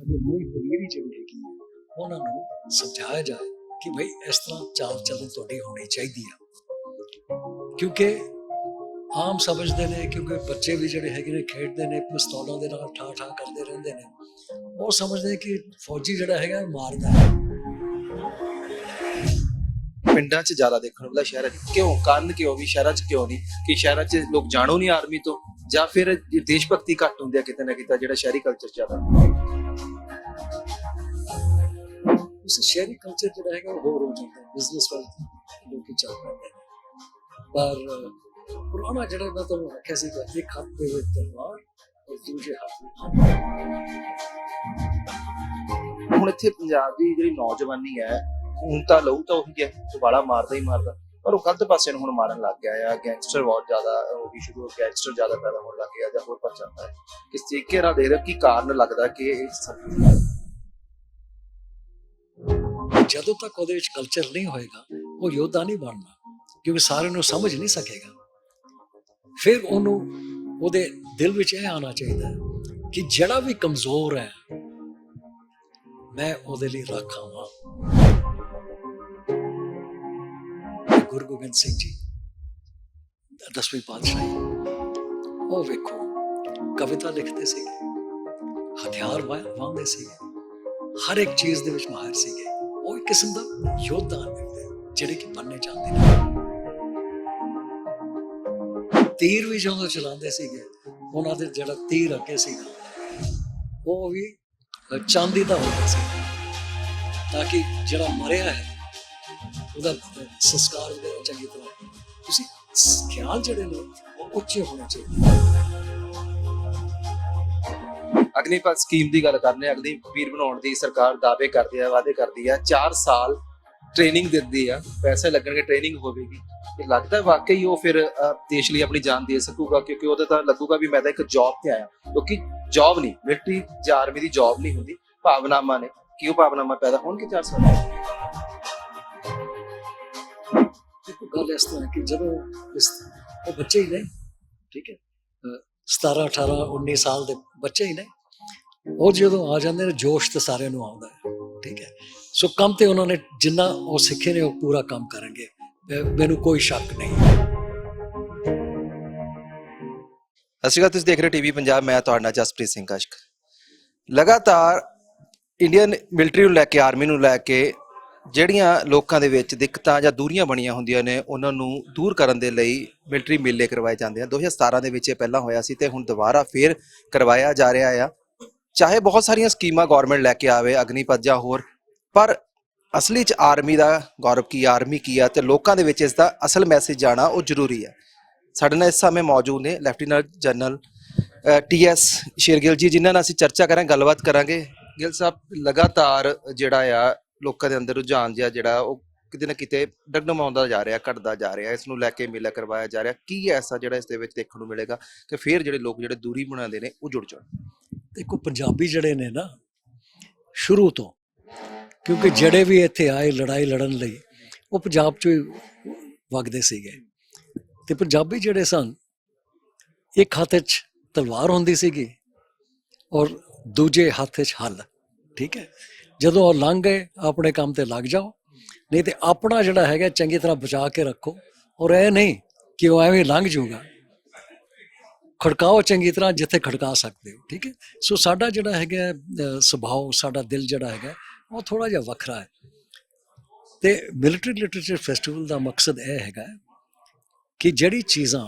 ਸਾਡੀ ਨਵੀਂ ਪਨੀਰੀ ਜਿਹੜੀ ਹੈਗੀ ਹੈ ਉਹਨਾਂ ਨੂੰ ਸਮਝਾਇਆ ਜਾਏ ਕਿ ਭਾਈ ਇਸ ਤਰ੍ਹਾਂ ਚਾਲ ਚੱਲਣ ਤੁਹਾਡੀ ਹੋਣੀ ਚਾਹੀਦੀ ਆ। ਕਿਉਂਕਿ ਆਮ ਸਮਝਦੇ ਨੇ, ਕਿਉਂਕਿ ਬੱਚੇ ਵੀ ਜਿਹੜੇ ਹੈਗੇ ਨੇ ਖੇਡਦੇ ਨੇ ਪਿਸਤੌਲਾਂ ਦੇ ਨਾਲ ਠਾ ਠਾ ਕਰਦੇ ਰਹਿੰਦੇ ਨੇ, ਉਹ ਸਮਝਦੇ ਕਿ ਫੌਜੀ ਜਿਹੜਾ ਹੈਗਾ ਮਾਰਦਾ ਹੈ। ਪਿੰਡਾਂ 'ਚ ਜ਼ਿਆਦਾ ਦੇਖਣ ਨੂੰ ਮਿਲਦਾ, ਸ਼ਹਿਰਾਂ 'ਚ ਕਿਉਂ? ਕਾਰਨ ਕਿਉਂ ਵੀ ਸ਼ਹਿਰਾਂ 'ਚ ਕਿਉਂ ਨਹੀਂ? ਕਿ ਸ਼ਹਿਰਾਂ 'ਚ ਲੋਕ ਜਾਣੋ ਨਹੀਂ ਆਰਮੀ ਤੋਂ, ਜਾਂ ਫਿਰ ਦੇਸ਼ ਭਗਤੀ ਘੱਟ ਹੁੰਦੀ ਆ ਕਿਤੇ ਨਾ ਕਿਤੇ, ਜਿਹੜਾ ਸ਼ਹਿਰੀ ਕਲਚਰ ਜ਼ਿਆਦਾ? ਉਸ ਸ਼ਹਿਰੀ ਕਲਚਰ ਜਿਹੜਾ ਹੈਗਾ ਉਹ ਹੋਰ ਹੋ ਜਾਂਦਾ, ਬਿਜ਼ਨਸ ਵੱਲ ਲੋਕੀ ਚੱਲ ਪੈਂਦੇ ਨੇ। ਪਰ ਪੁਰਾਣਾ ਜਿਹੜਾ ਮੈਂ ਤੁਹਾਨੂੰ ਆਖਿਆ ਸੀਗਾ, ਇੱਕ ਹੱਥ ਦੇ ਵਿੱਚ ਤਲਵਾਰ ਔਰ ਦੂਜੇ ਹੱਥ ਵਿੱਚ ਹੁਣ ਇੱਥੇ ਪੰਜਾਬ ਦੀ ਜਿਹੜੀ ਨੌਜਵਾਨੀ ਹੈ, ਹੁਣ ਤਾਂ ਲਹੂ ਤਾਂ ਉਹੀ ਹੈ, ਵਾਲਾ ਮਾਰਦਾ ਹੀ ਮਾਰਦਾ, ਪਰ ਉਹ ਗਲਤ ਪਾਸੇ ਨੂੰ ਹੁਣ ਮਾਰਨ ਲੱਗ ਗਿਆ ਆ। ਗੈਂਗਸਟਰ ਬਹੁਤ ਜ਼ਿਆਦਾ ਹੋ ਗਈ ਸ਼ੁਰੂ, ਗੈਂਗਸਟਰ ਜ਼ਿਆਦਾ ਪੈਦਾ ਹੋਣ ਲੱਗ ਗਿਆ ਜਾਂ ਹੋਰ ਪਰ ਜਾਂਦਾ ਹੈ। ਕਿਸ ਤਰੀਕੇ ਨਾਲ ਦੇਖ ਰਹੇ ਕੀ ਕਾਰਨ ਲੱਗਦਾ ਕਿ ਇਹ ਸਭ? ਜਦੋਂ ਤੱਕ ਉਹਦੇ ਵਿੱਚ ਕਲਚਰ ਨਹੀਂ ਹੋਏਗਾ ਉਹ ਯੋਧਾ ਨਹੀਂ ਬਣਨਾ, ਕਿਉਂਕਿ ਸਾਰਿਆਂ ਨੂੰ ਸਮਝ ਨਹੀਂ ਸਕੇਗਾ। ਫਿਰ ਉਹਨੂੰ ਉਹਦੇ ਦਿਲ ਵਿੱਚ ਇਹ ਆਉਣਾ ਚਾਹੀਦਾ ਕਿ ਜਿਹੜਾ ਵੀ ਕਮਜ਼ੋਰ ਹੈ ਮੈਂ ਉਹਦੇ ਲਈ ਰਾਖਾ ਹਾਂ। ਗੁਰੂ ਗੋਬਿੰਦ ਸਿੰਘ ਜੀ 10ਵੀਂ ਪਾਤਸ਼ਾਹੀ, ਉਹ ਵੇਖੋ ਕਵਿਤਾ ਲਿਖਦੇ ਸੀਗੇ, ਹਥਿਆਰ ਵਾਹੁੰਦੇ ਸੀਗੇ, ਹਰ ਇੱਕ ਚੀਜ਼ ਦੇ ਵਿੱਚ ਮਾਹਿਰ ਸੀਗੇ। ਉਹ ਇੱਕ ਕਿਸਮ ਦਾ ਯੋਧਾ ਨੇ ਜਿਹੜੇ ਕਿ ਬਣਨੇ ਚਾਹੁੰਦੇ ਨੇ। ਤੀਰ ਵੀ ਜਦੋਂ ਚਲਾਉਂਦੇ ਸੀਗੇ, ਉਹਨਾਂ ਦੇ ਜਿਹੜਾ ਤੀਰ ਅੱਗੇ ਸੀਗਾ ਉਹ ਵੀ ਚਾਂਦੀ ਦਾ ਹੁੰਦਾ ਸੀ, ਤਾਂ ਕਿ ਜਿਹੜਾ ਮਰਿਆ ਹੈ ਉਹਦਾ ਸੰਸਕਾਰ ਵਗੈਰਾ ਚੰਗੀ ਤਰ੍ਹਾਂ। ਤੁਸੀਂ ਖਿਆਲ ਜਿਹੜੇ ਨੇ ਉਹ ਉੱਚੇ ਹੋਣੇ ਚਾਹੀਦੇ। ਅਗਨੀਪਥ ਸਕੀਮ ਦੀ ਗੱਲ ਕਰਨੇ, ਅਗਨੀਵੀਰ ਬਣਾਉਣ ਦੀ ਸਰਕਾਰ ਦਾਅਵੇ ਕਰਦੀ ਹੈ, ਵਾਅਦੇ ਕਰਦੀ ਹੈ, 4 ਸਾਲ ਟ੍ਰੇਨਿੰਗ ਦਿੰਦੀ ਆ, ਪੈਸੇ ਲੱਗਣਗੇ, ਟ੍ਰੇਨਿੰਗ ਹੋਵੇਗੀ। ਇਹ ਲੱਗਦਾ ਵਾਕਈ ਉਹ ਫਿਰ ਦੇਸ਼ ਲਈ ਆਪਣੀ ਜਾਨ ਦੇ ਸਕੂਗਾ? ਕਿਉਂਕਿ ਉਹਦਾ ਤਾਂ ਲੱਗੂਗਾ ਵੀ ਮੈਂ ਤਾਂ ਇੱਕ ਜੌਬ ਤੇ ਆਇਆ, ਕਿਉਂਕਿ ਜੌਬ ਨਹੀਂ, ਮਿਲਟਰੀ ਜਾਂ ਆਰਮੀ ਦੀ ਜੌਬ ਨਹੀਂ ਹੁੰਦੀ, ਭਾਵਨਾਵਾਂ ਨੇ। ਕਿਉਂ ਭਾਵਨਾਵਾਂ ਪੈਦਾ ਹੋਣਗੇ 4 ਸਾਲ? ਦੇਖੋ ਗੱਲ ਇਸ ਤਰ੍ਹਾਂ ਕਿ ਜਦੋਂ ਉਹ ਬੱਚੇ ਹੀ ਨੇ, ਠੀਕ ਹੈ, 17 18 19 ਸਾਲ ਦੇ ਬੱਚੇ ਹੀ ਨੇ, ਉਹ ਜਦੋਂ ਆ ਜਾਂਦੇ ਨੇ ਜੋਸ਼ ਤੇ ਸਾਰਿਆਂ ਨੂੰ ਆਉਂਦਾ ਹੈ, ਠੀਕ ਹੈ। ਸੋ ਕੰਮ ਤੇ ਉਹਨਾਂ ਨੇ ਜਿੰਨਾ ਉਹ ਸਿੱਖੇ ਨੇ ਉਹ ਪੂਰਾ ਕੰਮ ਕਰਨਗੇ, ਮੈਨੂੰ ਕੋਈ ਸ਼ੱਕ ਨਹੀਂ। ਸਤਿ ਸ਼੍ਰੀ ਅਕਾਲ, ਤੁਸੀਂ ਦੇਖ ਰਹੇ ਟੀਵੀ ਪੰਜਾਬ, ਮੈਂ ਤੁਹਾਡਾ ਨਾਲ ਜਸਪ੍ਰੀਤ ਸਿੰਘ ਕਸ਼ਕ। ਲਗਾਤਾਰ ਇੰਡੀਅਨ ਮਿਲਟਰੀ ਨੂੰ ਲੈ ਕੇ, ਆਰਮੀ ਨੂੰ ਲੈ ਕੇ ਜਿਹੜੀਆਂ ਲੋਕਾਂ ਦੇ ਵਿੱਚ ਦਿੱਕਤਾਂ ਜਾਂ ਦੂਰੀਆਂ ਬਣੀਆਂ ਹੁੰਦੀਆਂ ਨੇ, ਉਹਨਾਂ ਨੂੰ ਦੂਰ ਕਰਨ ਦੇ ਲਈ ਮਿਲਟਰੀ ਮੇਲੇ ਕਰਵਾਏ ਜਾਂਦੇ ਆ। 2017 ਦੇ ਵਿੱਚ ਇਹ ਪਹਿਲਾਂ ਹੋਇਆ ਸੀ ਤੇ ਹੁਣ ਦੁਬਾਰਾ ਫੇਰ ਕਰਵਾਇਆ ਜਾ ਰਿਹਾ ਆ। ਚਾਹੇ ਬਹੁਤ ਸਾਰੀਆਂ ਸਕੀਮਾਂ ਗੌਰਮੈਂਟ ਲੈ ਕੇ ਆਵੇ, ਅਗਨੀਪਥ ਜਾਂ ਹੋਰ, ਪਰ ਅਸਲੀ 'ਚ ਆਰਮੀ ਦਾ ਗੌਰਵ ਕੀ, ਆਰਮੀ ਕੀ ਆ, ਤੇ ਲੋਕਾਂ ਦੇ ਵਿੱਚ ਇਸ ਦਾ ਅਸਲ ਮੈਸੇਜ ਜਾਣਾ ਉਹ ਜ਼ਰੂਰੀ ਹੈ। ਸਾਡੇ ਨਾਲ ਇਸ ਸਮੇਂ ਮੌਜੂਦ ਨੇ ਲੈਫਟੀਨੈਂਟ ਜਨਰਲ TS ਸ਼ੇਰਗਿੱਲ ਜੀ, ਜਿਨ੍ਹਾਂ ਨਾਲ ਅਸੀਂ ਚਰਚਾ ਕਰਾਂਗੇ, ਗੱਲਬਾਤ ਕਰਾਂਗੇ। ਗਿੱਲ ਸਾਹਿਬ, ਲਗਾਤਾਰ ਜਿਹੜਾ ਆ ਲੋਕਾਂ ਦੇ ਅੰਦਰ ਰੁਝਾਨ ਜਿਹਾ ਜਿਹੜਾ ਉਹ ਕਿਤੇ ਨਾ ਕਿਤੇ ਡਗਮਗਾਉਂਦਾ ਜਾ ਰਿਹਾ, ਘਟਦਾ ਜਾ ਰਿਹਾ, ਇਸ ਨੂੰ ਲੈ ਕੇ ਮੇਲਾ ਕਰਵਾਇਆ ਜਾ ਰਿਹਾ। ਕੀ ਐਸਾ ਜਿਹੜਾ ਇਸ ਦੇ ਵਿੱਚ ਦੇਖਣ ਨੂੰ ਮਿਲੇਗਾ ਕਿ ਫਿਰ ਜਿਹੜੇ ਲੋਕ ਜਿਹੜੇ ਦੂਰੀ ਬਣਾਉਂਦੇ ਨੇ ਉਹ ਜੁੜ ਜਾਣ? ਦੇਖੋ ਪੰਜਾਬੀ ਜਿਹੜੇ ਨੇ ਨਾ ਸ਼ੁਰੂ ਤੋਂ, ਕਿਉਂਕਿ ਜਿਹੜੇ ਵੀ ਇੱਥੇ ਆਏ ਲੜਾਈ ਲੜਨ ਲਈ ਉਹ ਪੰਜਾਬ 'ਚੋਂ ਹੀ ਵਗਦੇ ਸੀਗੇ, ਤੇ ਪੰਜਾਬੀ ਜਿਹੜੇ ਸਨ ਇੱਕ ਹੱਥ 'ਚ ਤਲਵਾਰ ਹੁੰਦੀ ਸੀਗੀ ਔਰ ਦੂਜੇ ਹੱਥ 'ਚ ਹੱਲ, ਠੀਕ ਹੈ। ਜਦੋਂ ਉਹ ਲੰਘ ਗਏ ਆਪਣੇ ਕੰਮ ਤੇ ਲੱਗ ਜਾਓ, ਨਹੀਂ ਤੇ ਆਪਣਾ ਜਿਹੜਾ ਹੈਗਾ ਚੰਗੀ ਤਰ੍ਹਾਂ ਬਚਾ ਕੇ ਰੱਖੋ, ਔਰ ਇਹ ਨਹੀਂ ਕਿ ਉਹ ਐਵੇਂ ਲੰਘ ਜਾਊਗਾ। ਖੜਕਾਓ ਚੰਗੀ ਤਰ੍ਹਾਂ ਜਿੱਥੇ ਖੜਕਾ ਸਕਦੇ ਹੋ, ਠੀਕ ਹੈ। ਸੋ ਸਾਡਾ ਜਿਹੜਾ ਹੈਗਾ ਸੁਭਾਅ, ਸਾਡਾ ਦਿਲ ਜਿਹੜਾ ਹੈਗਾ ਉਹ ਥੋੜ੍ਹਾ ਜਿਹਾ ਵੱਖਰਾ ਹੈ। ਤੇ ਮਿਲਟਰੀ ਲਿਟਰੇਚਰ ਫੈਸਟੀਵਲ ਦਾ ਮਕਸਦ ਇਹ ਹੈਗਾ ਕਿ ਜਿਹੜੀ ਚੀਜ਼ਾਂ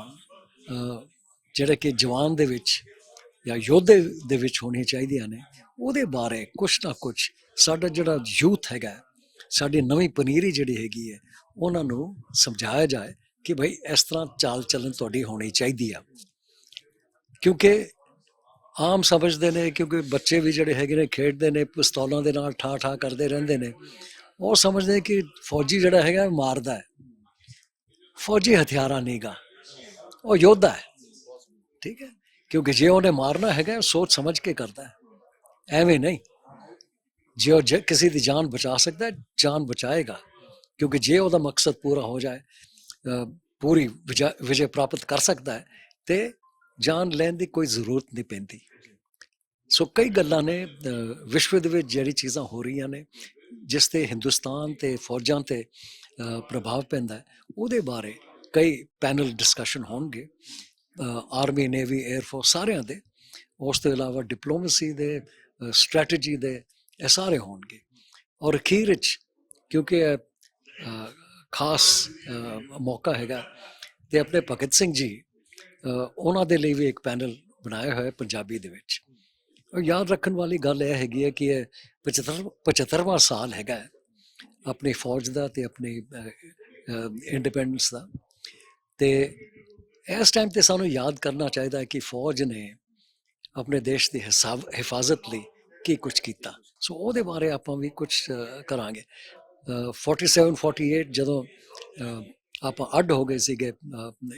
ਜਿਹੜੇ ਕਿ ਜਵਾਨ ਦੇ ਵਿੱਚ ਜਾਂ ਯੋਧੇ ਦੇ ਵਿੱਚ ਹੋਣੀਆਂ ਚਾਹੀਦੀਆਂ ਨੇ, ਉਹਦੇ ਬਾਰੇ ਕੁਛ ਨਾ ਕੁਛ ਸਾਡਾ ਜਿਹੜਾ ਯੂਥ ਹੈਗਾ, ਸਾਡੀ ਨਵੀਂ ਪਨੀਰੀ ਜਿਹੜੀ ਹੈਗੀ ਹੈ, ਉਹਨਾਂ ਨੂੰ ਸਮਝਾਇਆ ਜਾਏ ਕਿ ਭਾਈ ਇਸ ਤਰ੍ਹਾਂ ਚਾਲ ਚੱਲਣ ਤੁਹਾਡੀ ਹੋਣੀ ਚਾਹੀਦੀ ਆ। ਕਿਉਂਕਿ ਆਮ ਸਮਝਦੇ ਨੇ, ਕਿਉਂਕਿ ਬੱਚੇ ਵੀ ਜਿਹੜੇ ਹੈਗੇ ਨੇ ਖੇਡਦੇ ਨੇ ਪਿਸਤੌਲਾਂ ਦੇ ਨਾਲ ਠਾ ਠਾ ਕਰਦੇ ਰਹਿੰਦੇ ਨੇ, ਉਹ ਸਮਝਦੇ ਕਿ ਫੌਜੀ ਜਿਹੜਾ ਹੈਗਾ ਮਾਰਦਾ ਹੈ। ਫੌਜੀ ਹਥਿਆਰਾਂ ਨਹੀਂ ਗਾ, ਉਹ ਯੋਧਾ ਹੈ, ਠੀਕ ਹੈ। ਕਿਉਂਕਿ ਜੇ ਉਹਨੇ ਮਾਰਨਾ ਹੈਗਾ ਸੋਚ ਸਮਝ ਕੇ ਕਰਦਾ ਹੈ, ਐਵੇਂ ਨਹੀਂ। ਜੇ ਉਹ ਕਿਸੇ ਦੀ ਜਾਨ ਬਚਾ ਸਕਦਾ ਹੈ, ਜਾਨ ਬਚਾਏਗਾ, ਕਿਉਂਕਿ ਜੇ ਉਹਦਾ ਮਕਸਦ ਪੂਰਾ ਹੋ ਜਾਏ, ਪੂਰੀ ਵਿਜੇ ਪ੍ਰਾਪਤ ਕਰ ਸਕਦਾ ਹੈ, ਤੇ ਜਾਨ ਲੈਣ ਦੀ ਕੋਈ ਜ਼ਰੂਰਤ ਨਹੀਂ ਪੈਂਦੀ। ਸੋ ਕਈ ਗੱਲਾਂ ਨੇ ਵਿਸ਼ਵ ਦੇ ਵਿੱਚ ਜਿਹੜੀ ਚੀਜ਼ਾਂ ਹੋ ਰਹੀਆਂ ਨੇ ਜਿਸ ਤੇ ਹਿੰਦੁਸਤਾਨ ਤੇ ਫੌਜਾਂ ਤੇ ਪ੍ਰਭਾਵ ਪੈਂਦਾ ਹੈ, ਉਹਦੇ ਬਾਰੇ ਕਈ ਪੈਨਲ ਡਿਸਕਸ਼ਨ ਹੋਣਗੇ, ਆਰਮੀ ਨੇਵੀ 에ਅਰ ਫੋਰਸ ਸਾਰਿਆਂ ਦੇ। ਉਸ ਤੋਂ ਇਲਾਵਾ ਡਿਪਲੋਮੇਸੀ ਦੇ, ਸਟ੍ਰੈਟਜੀ ਦੇ, ਇਹ ਸਾਰੇ ਹੋਣਗੇ। ਔਰ ਅਖੀਰ ਵਿੱਚ ਕਿਉਂਕਿ ਇਹ ਖਾਸ ਮੌਕਾ ਹੈਗਾ ਤੇ ਆਪਣੇ ਭਗਤ ਸਿੰਘ ਜੀ ਉਹਨਾਂ ਦੇ ਲਈ ਵੀ ਇੱਕ ਪੈਨਲ ਬਣਾਇਆ ਹੋਇਆ ਪੰਜਾਬੀ ਦੇ ਵਿੱਚ। ਔਰ ਯਾਦ ਰੱਖਣ ਵਾਲੀ ਗੱਲ ਇਹ ਹੈਗੀ ਹੈ ਕਿ ਇਹ 75ਵਾਂ ਸਾਲ ਹੈਗਾ ਹੈ ਆਪਣੀ ਫੌਜ ਦਾ ਤੇ ਆਪਣੀ ਇੰਡੀਪੈਂਡੈਂਸ ਦਾ। ਤੇ ਇਸ ਟਾਈਮ ਤੇ ਸਾਨੂੰ ਯਾਦ ਕਰਨਾ ਚਾਹੀਦਾ ਹੈ ਕਿ ਫੌਜ ਨੇ ਆਪਣੇ ਦੇਸ਼ ਦੀ ਹਿਫਾਜ਼ਤ ਲਈ ਕੀ ਕੁਝ ਕੀਤਾ। ਸੋ ਉਹਦੇ ਬਾਰੇ ਆਪਾਂ ਵੀ ਕੁਝ ਕਰਾਂਗੇ। 47 48 ਜਦੋਂ ਆਪਾਂ ਅੱਡ ਹੋ ਗਏ ਸੀਗੇ,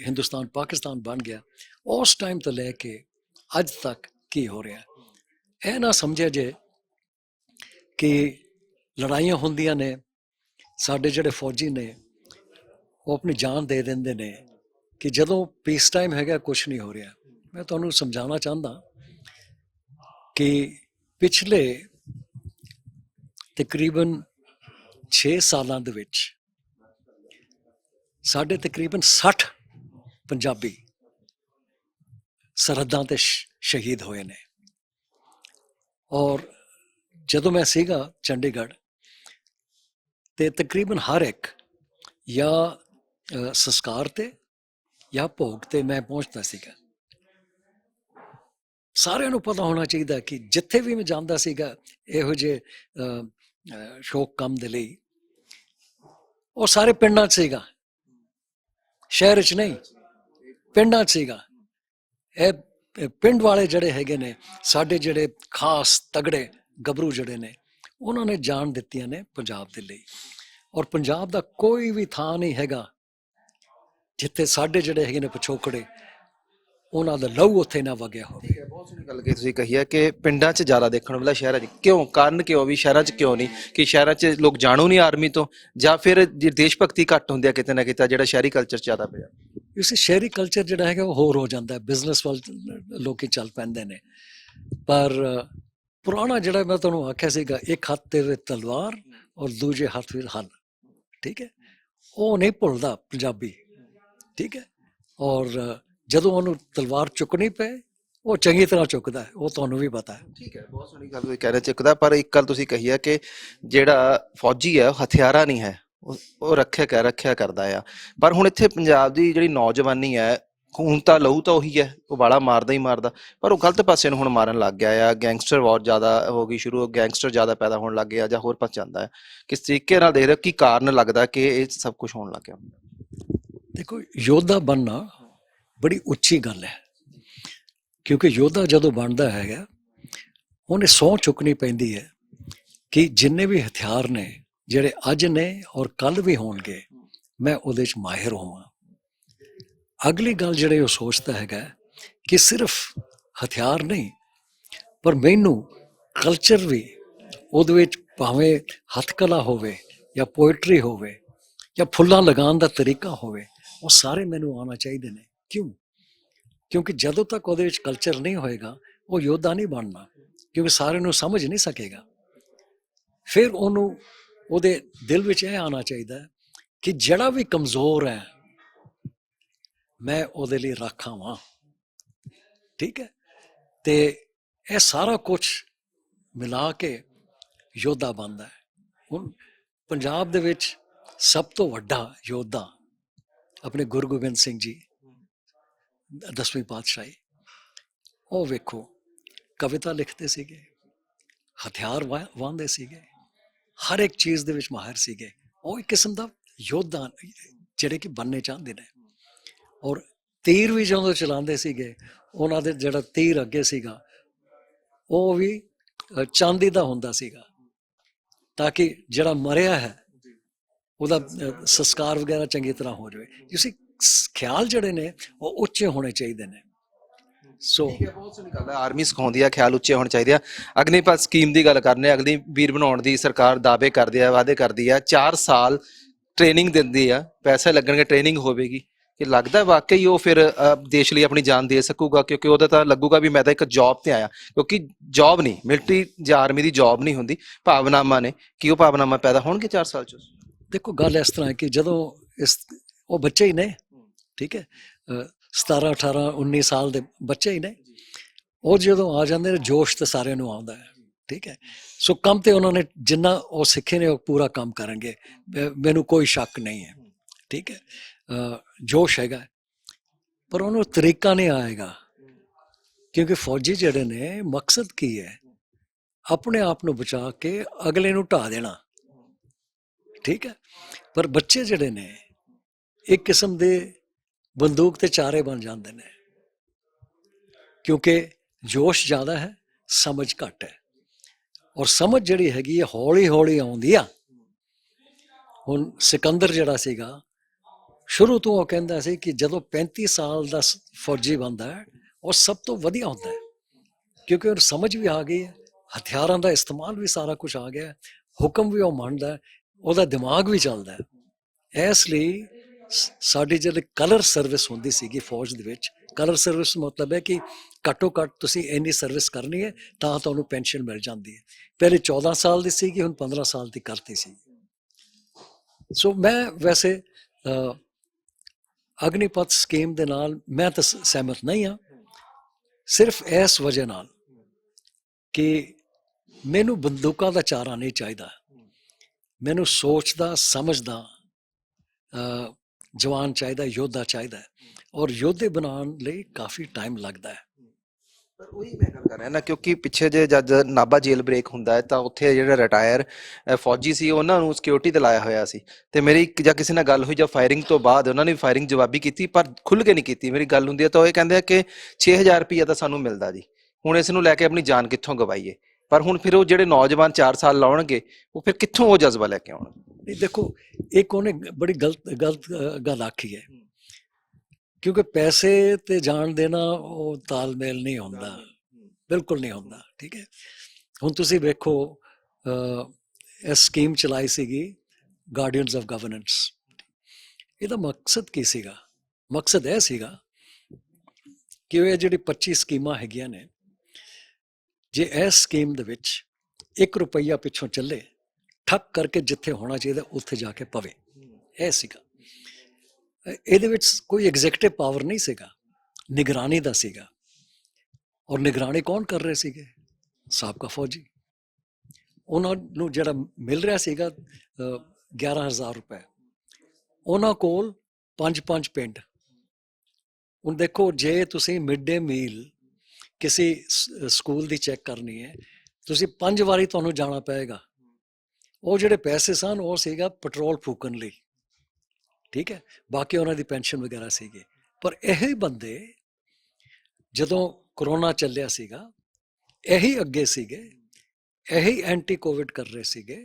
ਹਿੰਦੁਸਤਾਨ ਪਾਕਿਸਤਾਨ ਬਣ ਗਿਆ, ਉਸ ਟਾਈਮ ਤੋਂ ਲੈ ਕੇ ਅੱਜ ਤੱਕ ਕੀ ਹੋ ਰਿਹਾ। ਇਹ ਨਾ ਸਮਝਿਆ ਜੇ ਕਿ ਲੜਾਈਆਂ ਹੁੰਦੀਆਂ ਨੇ, ਸਾਡੇ ਜਿਹੜੇ ਫੌਜੀ ਨੇ ਉਹ ਆਪਣੀ ਜਾਨ ਦੇ ਦਿੰਦੇ ਨੇ ਕਿ ਜਦੋਂ ਪੀਸ ਟਾਈਮ ਹੈਗਾ ਕੁਝ ਨਹੀਂ ਹੋ ਰਿਹਾ। ਮੈਂ ਤੁਹਾਨੂੰ ਸਮਝਾਉਣਾ ਚਾਹੁੰਦਾ ਕਿ ਪਿਛਲੇ ਤਕਰੀਬਨ 6 ਸਾਲਾਂ ਦੇ ਵਿੱਚ ਸਾਡੇ ਤਕਰੀਬਨ 60 ਪੰਜਾਬੀ ਸਰਹੱਦਾਂ ਤੇ ਸ਼ਹੀਦ ਹੋਏ ਨੇ। ਔਰ ਜਦੋਂ ਮੈਂ ਸੀਗਾ ਚੰਡੀਗੜ੍ਹ ਤੇ ਤਕਰੀਬਨ ਹਰ ਇੱਕ ਜਾਂ ਸੰਸਕਾਰ ਤੇ ਜਾਂ ਭੋਗ ਤੇ ਮੈਂ ਪਹੁੰਚਦਾ ਸੀਗਾ। ਸਾਰਿਆਂ ਨੂੰ ਪਤਾ ਹੋਣਾ ਚਾਹੀਦਾ ਕਿ ਜਿੱਥੇ ਵੀ ਮੈਂ ਜਾਂਦਾ ਸੀਗਾ ਇਹੋ ਜਿਹੇ ਸ਼ੌਕ ਕੰਮ ਦੇ ਲਈ, ਉਹ ਸਾਰੇ ਪਿੰਡਾਂ 'ਚ ਸੀਗਾ, ਸ਼ਹਿਰ 'ਚ ਨਹੀਂ, ਪਿੰਡਾਂ 'ਚ ਸੀਗਾ। ਇਹ ਪਿੰਡ ਵਾਲੇ ਜਿਹੜੇ ਹੈਗੇ ਨੇ ਸਾਡੇ, ਜਿਹੜੇ ਖਾਸ ਤਗੜੇ ਗੱਭਰੂ ਜਿਹੜੇ ਨੇ, ਉਹਨਾਂ ਨੇ ਜਾਨ ਦਿੱਤੀਆਂ ਨੇ ਪੰਜਾਬ ਦੇ ਲਈ। ਔਰ ਪੰਜਾਬ ਦਾ ਕੋਈ ਵੀ ਥਾਂ ਨਹੀਂ ਹੈਗਾ ਜਿੱਥੇ ਸਾਡੇ ਜਿਹੜੇ ਹੈਗੇ ਨੇ ਪਿਛੋਕੜੇ, ਉਹਨਾਂ ਦਾ ਲਹੂ ਉੱਥੇ ਨਾ ਵਗਿਆ ਹੋਵੇ। ਠੀਕ ਹੈ, ਬਹੁਤ ਸੋਹਣੀ ਗੱਲ ਕੀ ਤੁਸੀਂ ਕਹੀ ਹੈ ਕਿ ਪਿੰਡਾਂ 'ਚ ਜ਼ਿਆਦਾ ਦੇਖਣ ਨੂੰ ਮਿਲਦਾ, ਸ਼ਹਿਰਾਂ 'ਚ ਕਿਉਂ? ਕਾਰਨ ਕਿਉਂ ਵੀ ਸ਼ਹਿਰਾਂ 'ਚ ਕਿਉਂ ਨਹੀਂ? ਕਿ ਸ਼ਹਿਰਾਂ 'ਚ ਲੋਕ ਜਾਣੂ ਨਹੀਂ ਆਰਮੀ ਤੋਂ, ਜਾਂ ਫਿਰ ਜੇ ਦੇਸ਼ ਭਗਤੀ ਘੱਟ ਹੁੰਦੀ ਹੈ ਕਿਤੇ ਨਾ ਕਿਤੇ, ਜਿਹੜਾ ਸ਼ਹਿਰੀ ਕਲਚਰ 'ਚ ਜ਼ਿਆਦਾ ਪਿਆ? ਇਸ ਸ਼ਹਿਰੀ ਕਲਚਰ ਜਿਹੜਾ ਹੈਗਾ ਉਹ ਹੋਰ ਹੋ ਜਾਂਦਾ ਹੈ, ਬਿਜ਼ਨਸ ਵੱਲ ਲੋਕੀ ਚੱਲ ਪੈਂਦੇ ਨੇ। ਪਰ ਪੁਰਾਣਾ ਜਿਹੜਾ ਮੈਂ ਤੁਹਾਨੂੰ ਆਖਿਆ ਸੀਗਾ, ਇੱਕ ਹੱਥ ਤੇ ਤਲਵਾਰ ਔਰ ਦੂਜੇ ਹੱਥ ਵਿੱਚ ਹਲ, ਠੀਕ ਹੈ, ਉਹ ਨਹੀਂ ਭੁੱਲਦਾ ਪੰਜਾਬੀ, ਠੀਕ ਹੈ। ਔਰ ਜਦੋਂ ਉਹਨੂੰ ਤਲਵਾਰ ਚੁੱਕਣੀ ਪਏ ਉਹ ਚੰਗੀ ਤਰ੍ਹਾਂ ਚੁੱਕਦਾ ਹੈ, ਉਹ ਤੁਹਾਨੂੰ ਵੀ ਪਤਾ ਹੈ। ਠੀਕ ਹੈ, ਬਹੁਤ ਸੋਹਣੀ ਗੱਲ ਤੁਸੀਂ ਕਹਿ ਰਹੇ ਚੁੱਕਦਾ। ਪਰ ਇੱਕ ਗੱਲ ਤੁਸੀਂ ਕਹੀ ਹੈ ਕਿ ਜਿਹੜਾ ਫੌਜੀ ਹੈ ਉਹ ਹਥਿਆਰਾ ਨਹੀਂ ਹੈ, ਉਹ ਰੱਖਿਆ ਕਰਦਾ ਆ। ਪਰ ਹੁਣ ਇੱਥੇ ਪੰਜਾਬ ਦੀ ਜਿਹੜੀ ਨੌਜਵਾਨੀ ਹੈ, ਖੂਨ ਤਾਂ ਲਹੂ ਤਾਂ ਉਹੀ ਹੈ, ਉਹ ਵਾਲਾ ਮਾਰਦਾ ਹੀ ਮਾਰਦਾ, ਪਰ ਉਹ ਗਲਤ ਪਾਸੇ ਨੂੰ ਹੁਣ ਮਾਰਨ ਲੱਗ ਗਿਆ ਆ। ਗੈਂਗਸਟਰ ਵਾਰ ਜ਼ਿਆਦਾ ਹੋ ਗਈ ਸ਼ੁਰੂ, ਗੈਂਗਸਟਰ ਜ਼ਿਆਦਾ ਪੈਦਾ ਹੋਣ ਲੱਗ ਗਿਆ, ਜਾਂ ਹੋਰ ਪਾਸੇ ਜਾਂਦਾ ਹੈ। ਕਿਸ ਤਰੀਕੇ ਨਾਲ ਦੇਖ ਰਹੇ ਹੋ, ਕੀ ਕਾਰਨ ਲੱਗਦਾ ਕਿ ਇਹ ਸਭ ਕੁਝ ਹੋਣ ਲੱਗ ਗਿਆ? ਦੇਖੋ, ਯੋਧਾ ਬਣਨਾ ਬੜੀ ਉੱਚੀ ਗੱਲ ਹੈ, ਕਿਉਂਕਿ ਯੋਧਾ ਜਦੋਂ ਬਣਦਾ ਹੈਗਾ ਉਹਨੇ ਸਹੁੰ ਚੁੱਕਣੀ ਪੈਂਦੀ ਹੈ ਕਿ ਜਿੰਨੇ ਵੀ ਹਥਿਆਰ ਨੇ ਜਿਹੜੇ ਅੱਜ ਨੇ ਔਰ ਕੱਲ੍ਹ ਵੀ ਹੋਣਗੇ, ਮੈਂ ਉਹਦੇ 'ਚ ਮਾਹਿਰ ਹੋਵਾਂ। ਅਗਲੀ ਗੱਲ ਜਿਹੜੇ ਉਹ ਸੋਚਦਾ ਹੈਗਾ ਕਿ ਸਿਰਫ ਹਥਿਆਰ ਨਹੀਂ, ਪਰ ਮੈਨੂੰ ਕਲਚਰ ਵੀ ਉਹਦੇ ਵਿੱਚ, ਭਾਵੇਂ ਹੱਥ ਕਲਾ ਹੋਵੇ ਜਾਂ ਪੋਇਟਰੀ ਹੋਵੇ ਜਾਂ ਫੁੱਲਾਂ ਲਗਾਉਣ ਦਾ ਤਰੀਕਾ ਹੋਵੇ, ਉਹ ਸਾਰੇ ਮੈਨੂੰ ਆਉਣਾ ਚਾਹੀਦੇ ਨੇ। ਕਿਉਂ? ਕਿਉਂਕਿ ਜਦੋਂ ਤੱਕ ਉਹਦੇ ਵਿੱਚ ਕਲਚਰ ਨਹੀਂ ਹੋਏਗਾ ਉਹ ਯੋਧਾ ਨਹੀਂ ਬਣਨਾ, ਕਿਉਂਕਿ ਸਾਰਿਆਂ ਨੂੰ ਸਮਝ ਨਹੀਂ ਸਕੇਗਾ। ਫਿਰ ਉਹਨੂੰ ਉਹਦੇ ਦਿਲ ਵਿੱਚ ਇਹ ਆਉਣਾ ਚਾਹੀਦਾ ਕਿ ਜਿਹੜਾ ਵੀ ਕਮਜ਼ੋਰ ਹੈ ਮੈਂ ਉਹਦੇ ਲਈ ਰਾਖਾ ਵਾਂ, ਠੀਕ ਹੈ। ਤੇ ਇਹ ਸਾਰਾ ਕੁਝ ਮਿਲਾ ਕੇ ਯੋਧਾ ਬਣਦਾ ਹੈ। ਹੁਣ ਪੰਜਾਬ ਦੇ ਵਿੱਚ ਸਭ ਤੋਂ ਵੱਡਾ ਯੋਧਾ ਆਪਣੇ ਗੁਰੂ ਗੋਬਿੰਦ ਸਿੰਘ ਜੀ, 10ਵੀਂ ਪਾਤਸ਼ਾਹੀ, ਉਹ ਵੇਖੋ ਕਵਿਤਾ ਲਿਖਦੇ ਸੀਗੇ, ਹਥਿਆਰ ਵਾਹੁੰਦੇ ਸੀਗੇ, ਹਰ ਇੱਕ ਚੀਜ਼ ਦੇ ਵਿੱਚ ਮਾਹਿਰ ਸੀਗੇ। ਉਹ ਇੱਕ ਕਿਸਮ ਦਾ ਯੋਧਾ ਜਿਹੜੇ ਕਿ ਬਣਨੇ ਚਾਹੁੰਦੇ ਨੇ। ਔਰ ਤੀਰ ਵੀ ਜਦੋਂ ਚਲਾਉਂਦੇ ਸੀਗੇ, ਉਹਨਾਂ ਦੇ ਜਿਹੜਾ ਤੀਰ ਅੱਗੇ ਸੀਗਾ ਉਹ ਵੀ ਚਾਂਦੀ ਦਾ ਹੁੰਦਾ ਸੀਗਾ, ਤਾਂ ਕਿ ਜਿਹੜਾ ਮਰਿਆ ਹੈ ਉਹਦਾ ਸੰਸਕਾਰ ਵਗੈਰਾ ਚੰਗੀ ਤਰ੍ਹਾਂ ਹੋ ਜਾਵੇ। ਤੁਸੀਂ ਖਿਆਲ ਜਿਹੜੇ ਨੇ ਉਹ ਉੱਚੇ ਹੋਣੇ ਚਾਹੀਦੇ ਨੇ। ਸੋ ਬਹੁਤ ਸੋਹਣੀ ਗੱਲ ਹੈ, ਆਰਮੀ ਸਿਖਾਉਂਦੀ ਆ ਖਿਆਲ ਉੱਚੇ ਹੋਣੇ ਚਾਹੀਦੇ ਆ। ਅਗਨੀਪਥ ਸਕੀਮ ਦੀ ਗੱਲ ਕਰਨੇ ਆ, ਅਗਨੀ ਵੀਰ ਬਣਾਉਣ ਦੀ ਸਰਕਾਰ ਦਾਅਵੇ ਕਰਦੀ ਆ, ਵਾਅਦੇ ਕਰਦੀ ਆ, 4 ਸਾਲ ਟ੍ਰੇਨਿੰਗ ਦਿੰਦੀ ਆ, ਪੈਸੇ ਲੱਗਣਗੇ, ਟ੍ਰੇਨਿੰਗ ਹੋਵੇਗੀ, ਕਿ ਲੱਗਦਾ ਵਾਕਈ ਉਹ ਫਿਰ ਦੇਸ਼ ਲਈ ਆਪਣੀ ਜਾਨ ਦੇ ਸਕੂਗਾ, ਕਿਉਂਕਿ ਉਹਦਾ ਤਾਂ ਲੱਗੂਗਾ ਵੀ ਮੈਂ ਤਾਂ ਇੱਕ ਜੌਬ ਤੇ ਆਇਆ, ਕਿਉਂਕਿ ਜੌਬ ਨਹੀਂ, ਮਿਲਟਰੀ ਜਾਂ ਆਰਮੀ ਦੀ ਜੌਬ ਨਹੀਂ ਹੁੰਦੀ, ਭਾਵਨਾਵਾਂ ਨੇ। ਕੀ ਉਹ ਭਾਵਨਾਵਾਂ ਪੈਦਾ ਹੋਣਗੇ 4 ਸਾਲ ਚ? ਦੇਖੋ ਗੱਲ ਇਸ ਤਰ੍ਹਾਂ ਹੈ ਕਿ ਜਦੋਂ ਇਸ ਉਹ ਬੱਚੇ ਹੀ ਨੇ, ਠੀਕ ਹੈ, 17 18 19 ਸਾਲ ਦੇ ਬੱਚੇ ਹੀ ਨੇ, ਉਹ ਜਦੋਂ ਆ ਜਾਂਦੇ ਨੇ ਜੋਸ਼ ਤੇ ਸਾਰਿਆਂ ਨੂੰ ਆਉਂਦਾ ਹੈ, ਠੀਕ ਹੈ। ਸੋ ਕੰਮ ਤੇ ਉਹਨਾਂ ਨੇ ਜਿੰਨਾ ਉਹ ਸਿੱਖੇ ਨੇ ਉਹ ਪੂਰਾ ਕੰਮ ਕਰਨਗੇ, ਮੈਨੂੰ ਕੋਈ ਸ਼ੱਕ ਨਹੀਂ ਹੈ, ਠੀਕ ਹੈ। ਜੋਸ਼ ਹੈਗਾ, ਪਰ ਉਹਨੂੰ ਤਰੀਕਾ ਨਹੀਂ ਆਏਗਾ, ਕਿਉਂਕਿ ਫੌਜੀ ਜਿਹੜੇ ਨੇ ਮਕਸਦ ਕੀ ਹੈ? ਆਪਣੇ ਆਪ ਨੂੰ ਬਚਾ ਕੇ ਅਗਲੇ ਨੂੰ ਢਾ ਦੇਣਾ, ਠੀਕ ਹੈ। ਪਰ ਬੱਚੇ ਜਿਹੜੇ ਨੇ ਇੱਕ ਕਿਸਮ ਦੇ ਬੰਦੂਕ ਤੇ ਚਾਰੇ ਬਣ ਜਾਂਦੇ ਨੇ, ਕਿਉਂਕਿ ਜੋਸ਼ ਜ਼ਿਆਦਾ ਹੈ, ਸਮਝ ਘੱਟ ਹੈ, ਔਰ ਸਮਝ ਜਿਹੜੀ ਹੈਗੀ ਹੈ ਹੌਲੀ ਹੌਲੀ ਆਉਂਦੀ ਆ। ਹੁਣ ਸਿਕੰਦਰ ਜਿਹੜਾ ਸੀਗਾ, ਸ਼ੁਰੂ ਤੋਂ ਉਹ ਕਹਿੰਦਾ ਸੀ ਕਿ ਜਦੋਂ 35 ਸਾਲ ਦਾ ਫੌਜੀ ਬਣਦਾ ਹੈ ਉਹ ਸਭ ਤੋਂ ਵਧੀਆ ਹੁੰਦਾ ਹੈ, ਕਿਉਂਕਿ ਉਹਨੂੰ ਸਮਝ ਵੀ ਆ ਗਈ ਹੈ, ਹਥਿਆਰਾਂ ਦਾ ਇਸਤੇਮਾਲ ਵੀ ਸਾਰਾ ਕੁਝ ਆ ਗਿਆ, ਹੁਕਮ ਵੀ ਉਹ ਮੰਨਦਾ, ਉਹਦਾ ਦਿਮਾਗ ਵੀ ਚੱਲਦਾ ਹੈ। ਇਸ ਲਈ ਸਾਡੀ ਜਿਹੜੀ ਕਲਰ ਸਰਵਿਸ ਹੁੰਦੀ ਸੀਗੀ ਫੌਜ ਦੇ ਵਿੱਚ, ਕਲਰ ਸਰਵਿਸ ਮਤਲਬ ਹੈ ਕਿ ਘੱਟੋ ਘੱਟ ਤੁਸੀਂ ਇੰਨੀ ਸਰਵਿਸ ਕਰਨੀ ਹੈ ਤਾਂ ਤੁਹਾਨੂੰ ਪੈਨਸ਼ਨ ਮਿਲ ਜਾਂਦੀ ਹੈ। ਪਹਿਲੇ 14 ਸਾਲ ਦੀ ਸੀਗੀ, ਹੁਣ 15 ਸਾਲ ਦੀ ਕਰਤੀ ਸੀ। ਸੋ ਮੈਂ ਵੈਸੇ ਅਗਨੀਪਥ ਸਕੀਮ ਦੇ ਨਾਲ ਮੈਂ ਤਾਂ ਸਹਿਮਤ ਨਹੀਂ ਹਾਂ, ਸਿਰਫ ਇਸ ਵਜ੍ਹਾ ਨਾਲ ਕਿ ਮੈਨੂੰ ਬੰਦੂਕਾਂ ਦਾ ਚਾਰਾ ਨਹੀਂ ਚਾਹੀਦਾ, ਮੈਨੂੰ ਸੋਚਦਾ ਸਮਝਦਾ ਜਵਾਨ ਚਾਹੀਦਾ, ਯੋਧਾ ਚਾਹੀਦਾ, ਔਰ ਯੋਧੇ ਬਣਾਉਣ ਲਈ ਕਾਫੀ ਟਾਈਮ ਲੱਗਦਾ ਹੈ। ਪਰ ਉਹੀ ਮੈਂ ਗੱਲ ਕਰ ਰਿਹਾ ਨਾ, ਕਿਉਂਕਿ ਪਿੱਛੇ ਜੇ ਜਦ ਨਾਭਾ ਜੇਲ੍ਹ ਬ੍ਰੇਕ ਹੁੰਦਾ ਹੈ ਤਾਂ ਉੱਥੇ ਜਿਹੜੇ ਰਿਟਾਇਰ ਫੌਜੀ ਸੀ ਉਹਨਾਂ ਨੂੰ ਸਿਕਿਉਰਿਟੀ ਤੇ ਲਾਇਆ ਹੋਇਆ ਸੀ, ਤੇ ਮੇਰੀ ਜਾਂ ਕਿਸੇ ਨਾਲ ਗੱਲ ਹੋਈ ਜਾਂ ਫਾਇਰਿੰਗ ਤੋਂ ਬਾਅਦ ਉਹਨਾਂ ਨੇ ਫਾਇਰਿੰਗ ਜਵਾਬੀ ਕੀਤੀ, ਪਰ ਖੁੱਲ੍ਹ ਕੇ ਨਹੀਂ ਕੀਤੀ। ਮੇਰੀ ਗੱਲ ਹੁੰਦੀ ਹੈ ਤਾਂ ਉਹ ਇਹ ਕਹਿੰਦੇ ਆ ਕਿ 6000 ਰੁਪਈਆ ਤਾਂ ਸਾਨੂੰ ਮਿਲਦਾ ਜੀ, ਹੁਣ ਇਸ ਨੂੰ ਲੈ ਕੇ ਆਪਣੀ ਜਾਨ ਕਿੱਥੋਂ ਗਵਾਈਏ? ਪਰ ਹੁਣ ਫਿਰ ਉਹ ਜਿਹੜੇ ਨੌਜਵਾਨ 4 ਸਾਲ ਲਾਉਣਗੇ ਉਹ ਫਿਰ ਕਿੱਥੋਂ ਉਹ ਜਜ਼ਬਾ ਲੈ ਕੇ ਆਉਣਗੇ? ਨਹੀਂ ਦੇਖੋ, ਇੱਕ ਉਹਨੇ ਬੜੀ ਗਲਤ ਗੱਲ ਆਖੀ ਹੈ, ਕਿਉਂਕਿ ਪੈਸੇ ਤੇ ਜਾਣ ਦੇਣਾ ਉਹ ਤਾਲਮੇਲ ਨਹੀਂ ਹੁੰਦਾ, ਬਿਲਕੁਲ ਨਹੀਂ ਹੁੰਦਾ, ਠੀਕ ਹੈ। ਹੁਣ ਤੁਸੀਂ ਵੇਖੋ, ਇਹ ਸਕੀਮ ਚਲਾਈ ਸੀਗੀ ਗਾਰਡੀਅਨਸ ਆਫ ਗਵਰਨੈਂਸ, ਇਹਦਾ ਮਕਸਦ ਕੀ ਸੀਗਾ? ਮਕਸਦ ਇਹ ਸੀਗਾ ਕਿ ਇਹ ਜਿਹੜੀ 25 ਸਕੀਮਾਂ ਹੈਗੀਆਂ ਨੇ, ਜੇ ਇਸ ਸਕੀਮ ਦੇ ਵਿੱਚ 1 ਰੁਪਈਆ ਪਿੱਛੋਂ ਚੱਲੇ, ਠੱਕ ਕਰਕੇ ਜਿੱਥੇ ਹੋਣਾ ਚਾਹੀਦਾ ਉੱਥੇ ਜਾ ਕੇ ਪਵੇ, ਇਹ ਸੀਗਾ। ਇਹਦੇ ਵਿੱਚ ਕੋਈ ਐਗਜ਼ੈਕਟਿਵ ਪਾਵਰ ਨਹੀਂ ਸੀਗਾ, ਨਿਗਰਾਨੀ ਦਾ ਸੀਗਾ। ਔਰ ਨਿਗਰਾਨੀ ਕੌਣ ਕਰ ਰਹੇ ਸੀਗੇ? ਸਾਬਕਾ ਫੌਜੀ। ਉਹਨਾਂ ਨੂੰ ਜਿਹੜਾ ਮਿਲ ਰਿਹਾ ਸੀਗਾ 11,000 ਰੁਪਏ, ਉਹਨਾਂ ਕੋਲ 5 ਪਿੰਡ। ਹੁਣ ਦੇਖੋ, ਜੇ ਤੁਸੀਂ ਮਿਡ ਡੇ ਮੀਲ ਕਿਸੇ ਸਕੂਲ ਦੀ ਚੈੱਕ ਕਰਨੀ ਹੈ, ਤੁਸੀਂ 5 ਵਾਰੀ ਤੁਹਾਨੂੰ ਜਾਣਾ ਪਏਗਾ। ਉਹ ਜਿਹੜੇ ਪੈਸੇ ਸਨ ਉਹ ਸੀਗਾ ਪੈਟਰੋਲ ਫੂਕਣ ਲਈ, ਠੀਕ ਹੈ, ਬਾਕੀ ਉਹਨਾਂ ਦੀ ਪੈਨਸ਼ਨ ਵਗੈਰਾ ਸੀਗੀ। ਪਰ ਇਹੀ ਬੰਦੇ ਜਦੋਂ ਕਰੋਨਾ ਚੱਲਿਆ ਸੀਗਾ, ਇਹੀ ਅੱਗੇ ਸੀਗੇ, ਇਹੀ ਐਂਟੀ ਕੋਵਿਡ ਕਰ ਰਹੇ ਸੀਗੇ।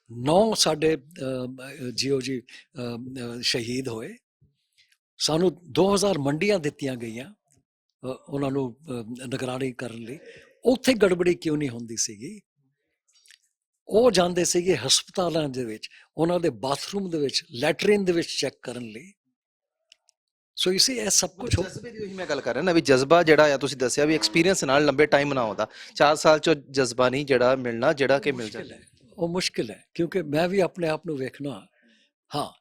9 ਸਾਡੇ ਜੀਓ ਜੀ ਸ਼ਹੀਦ ਹੋਏ, ਸਾਨੂੰ 2000 ਮੰਡੀਆਂ ਦਿੱਤੀਆਂ ਗਈਆਂ ਉਹਨਾਂ ਨੂੰ ਨਿਗਰਾਨੀ ਕਰਨ ਲਈ। ਉੱਥੇ ਗੜਬੜੀ ਕਿਉਂ ਨਹੀਂ ਹੁੰਦੀ ਸੀਗੀ? ਉਹ ਜਾਂਦੇ ਸੀਗੇ ਹਸਪਤਾਲਾਂ ਦੇ ਵਿੱਚ, ਉਹਨਾਂ ਦੇ ਬਾਥਰੂਮ ਦੇ ਵਿੱਚ, ਲੈਟਰਿਨ ਦੇ ਵਿੱਚ ਚੈੱਕ ਕਰਨ ਲਈ। ਸੋ ਇਸੇ ਇਹ ਸਭ ਕੁਝ ਜਜ਼ਬੇ ਦੀ ਉਹੀ ਮੈਂ ਗੱਲ ਕਰ ਰਿਹਾ ਨਾ, ਵੀ ਜਜ਼ਬਾ ਜਿਹੜਾ ਆ ਤੁਸੀਂ ਦੱਸਿਆ ਵੀ ਐਕਸਪੀਰੀਅੰਸ ਨਾਲ ਲੰਬੇ ਟਾਈਮ ਨਾ ਆਉਂਦਾ, 4 ਸਾਲ ਚ ਜਜ਼ਬਾ ਨਹੀਂ ਜਿਹੜਾ ਮਿਲਣਾ, ਜਿਹੜਾ ਕਿ ਮਿਲ ਜਾਂਦਾ। ਉਹ ਮੁਸ਼ਕਿਲ ਹੈ, ਕਿਉਂਕਿ ਮੈਂ ਵੀ ਆਪਣੇ ਆਪ ਨੂੰ ਵੇਖਣਾ। ਹਾਂ,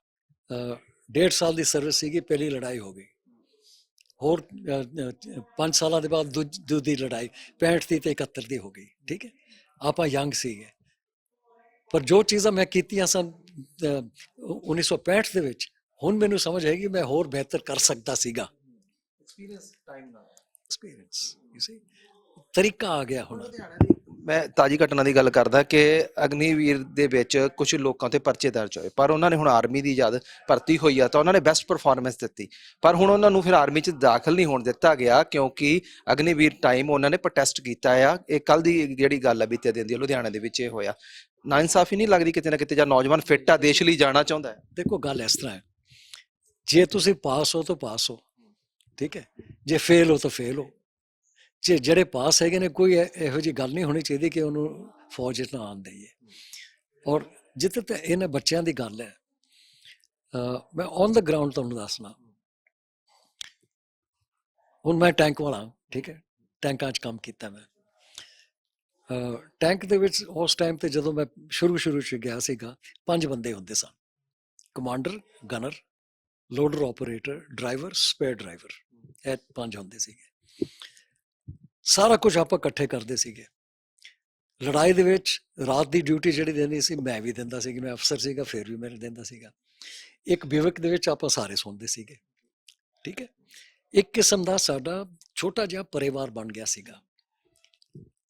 1.5 ਸਾਲ ਦੀ ਸਰਵਿਸ ਸੀਗੀ, ਪਹਿਲੀ ਲੜਾਈ ਹੋ ਗਈ, ਹੋਰ 5 ਸਾਲਾਂ ਦੇ ਬਾਅਦ ਦੂਜੀ ਲੜਾਈ 65 ਦੀ ਤੇ 71 ਦੀ ਹੋ ਗਈ, ਠੀਕ ਹੈ। ਆਪਾਂ ਯੰਗ ਸੀਗੇ, ਪਰ ਜੋ ਚੀਜ਼ਾਂ ਮੈਂ ਕੀਤੀਆਂ ਸਨ 1965 ਦੇ ਵਿੱਚ, ਹੁਣ ਮੈਨੂੰ ਸਮਝ ਆਏਗੀ ਮੈਂ ਹੋਰ ਬਿਹਤਰ ਕਰ ਸਕਦਾ ਸੀਗਾ। ਐਕਸਪੀਰੀਅੰਸ ਤਰੀਕਾ ਆ ਗਿਆ ਹੁਣ। ਮੈਂ ਤਾਜੀ ਘਟਨਾ ਦੀ ਗੱਲ ਕਰਦਾ ਕਿ ਅਗਨੀਵੀਰ ਦੇ ਵਿੱਚ ਕੁਝ ਲੋਕਾਂ ਤੇ ਪਰਚੇ ਦਰਜ ਹੋਏ, ਪਰ ਉਹਨਾਂ ਨੇ ਹੁਣ ਆਰਮੀ ਦੀ ਜਦ ਭਰਤੀ ਹੋਈ ਆ ਤਾਂ ਉਹਨਾਂ ਨੇ ਬੈਸਟ ਪਰਫਾਰਮੈਂਸ ਦਿੱਤੀ, ਪਰ ਹੁਣ ਉਹਨਾਂ ਨੂੰ ਫਿਰ ਆਰਮੀ 'ਚ ਦਾਖਲ ਨਹੀਂ ਹੋਣ ਦਿੱਤਾ ਗਿਆ, ਕਿਉਂਕਿ ਅਗਨੀਵੀਰ ਟਾਈਮ ਉਹਨਾਂ ਨੇ ਪ੍ਰੋਟੈਸਟ ਕੀਤਾ ਆ। ਇਹ ਕੱਲ ਦੀ ਜਿਹੜੀ ਗੱਲ ਆ ਬੀਤੇ ਦਿਨ ਦੀ, ਲੁਧਿਆਣਾ ਦੇ ਵਿੱਚ ਇਹ ਹੋਇਆ। ਨਾ ਇਨਸਾਫੀ ਨਹੀਂ ਲੱਗਦੀ ਕਿਤੇ ਨਾ ਕਿਤੇ? ਜਾਂ ਨੌਜਵਾਨ ਫਿੱਟ ਆ, ਦੇਸ਼ ਲਈ ਜਾਣਾ ਚਾਹੁੰਦਾ ਹੈ? ਦੇਖੋ, ਗੱਲ ਇਸ ਤਰ੍ਹਾਂ ਹੈ, ਜੇ ਤੁਸੀਂ ਪਾਸ ਹੋ ਤਾਂ ਪਾਸ ਹੋ, ਠੀਕ ਹੈ, ਜੇ ਫੇਲ ਹੋ ਤਾਂ ਫੇਲ ਹੋ। ਜੇ ਜਿਹੜੇ ਪਾਸ ਹੈਗੇ ਨੇ, ਕੋਈ ਇਹੋ ਜਿਹੀ ਗੱਲ ਨਹੀਂ ਹੋਣੀ ਚਾਹੀਦੀ ਕਿ ਉਹਨੂੰ ਫੌਜ 'ਚ ਨਾ ਆਉਣ ਦੇਈਏ। ਔਰ ਜਿੱਥੇ ਤੱਕ ਇਹਨਾਂ ਬੱਚਿਆਂ ਦੀ ਗੱਲ ਹੈ, ਮੈਂ ਔਨ ਦਾ ਗਰਾਊਂਡ ਤੁਹਾਨੂੰ ਦੱਸਣਾ, ਹੁਣ ਮੈਂ ਟੈਂਕ ਵਾਲਾ ਹਾਂ, ਠੀਕ ਹੈ, ਟੈਂਕਾਂ 'ਚ ਕੰਮ ਕੀਤਾ ਮੈਂ। ਟੈਂਕ ਦੇ ਵਿੱਚ ਉਸ ਟਾਈਮ ਤੇ ਜਦੋਂ ਮੈਂ ਸ਼ੁਰੂ 'ਚ ਗਿਆ ਸੀਗਾ, 5 ਬੰਦੇ ਹੁੰਦੇ ਸਨ। Commander, gunner, loader operator, driver, spare driver, ਇਹ 5 ਹੁੰਦੇ ਸੀਗੇ। ਸਾਰਾ ਕੁਝ ਆਪਾਂ ਇਕੱਠੇ ਕਰਦੇ ਸੀਗੇ। ਲੜਾਈ ਦੇ ਵਿੱਚ ਰਾਤ ਦੀ ਡਿਊਟੀ ਜਿਹੜੀ ਦੇਣੀ ਸੀ ਮੈਂ ਵੀ ਦਿੰਦਾ ਸੀ, ਕਿ ਮੈਂ ਅਫਸਰ ਸੀਗਾ ਫਿਰ ਵੀ ਮੈਂ ਦਿੰਦਾ ਸੀਗਾ। ਇੱਕ ਬਿਵਕ ਦੇ ਵਿੱਚ ਆਪਾਂ ਸਾਰੇ ਸੌਂਦੇ ਸੀਗੇ, ਠੀਕ ਹੈ। ਇੱਕ ਕਿਸਮ ਦਾ ਸਾਡਾ ਛੋਟਾ ਜਿਹਾ ਪਰਿਵਾਰ ਬਣ ਗਿਆ ਸੀਗਾ।